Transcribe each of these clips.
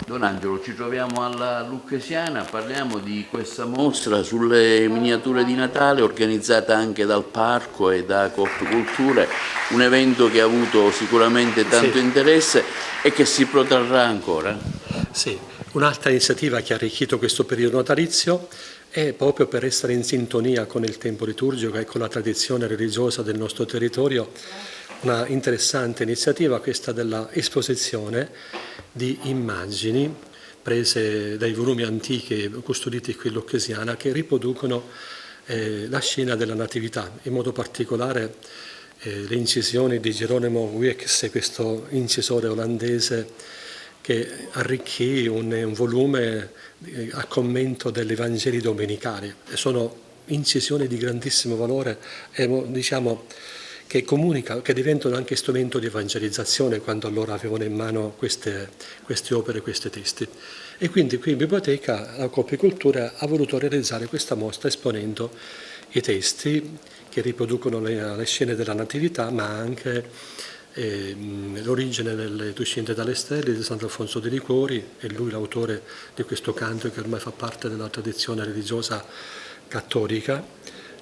Don Angelo, ci troviamo alla Lucchesiana, parliamo di questa mostra sulle miniature di Natale organizzata anche dal Parco e da Coop Culture, un evento che ha avuto sicuramente tanto interesse e che si protrarrà ancora. Sì, un'altra iniziativa che ha arricchito questo periodo natalizio è proprio per essere in sintonia con il tempo liturgico e con la tradizione religiosa del nostro territorio, una interessante iniziativa, questa della esposizione di immagini prese dai volumi antichi custoditi qui in Lucchesiana che riproducono la scena della Natività, in modo particolare le incisioni di Geronimo Wieckx, questo incisore olandese che arricchì un volume a commento degli Vangeli domenicali. Sono incisioni di grandissimo valore e diciamo che comunicano, che diventano anche strumento di evangelizzazione quando allora avevano in mano queste opere, questi testi. E quindi qui in biblioteca la Coop Cultura ha voluto realizzare questa mostra esponendo i testi che riproducono le scene della Natività, ma anche l'origine delle Tuscinte dalle stelle di Sant'Alfonso de' Liguori, è lui l'autore di questo canto che ormai fa parte della tradizione religiosa cattolica,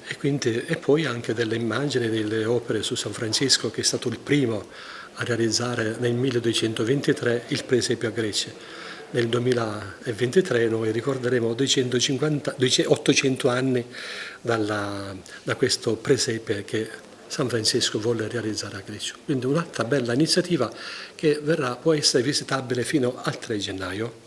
e poi anche delle immagini delle opere su San Francesco, che è stato il primo a realizzare nel 1223 il presepio a Greci. Nel 2023 noi ricorderemo 800 anni da questo presepe che San Francesco volle realizzare a Greci. Quindi un'altra bella iniziativa che può essere visitabile fino al 3 gennaio.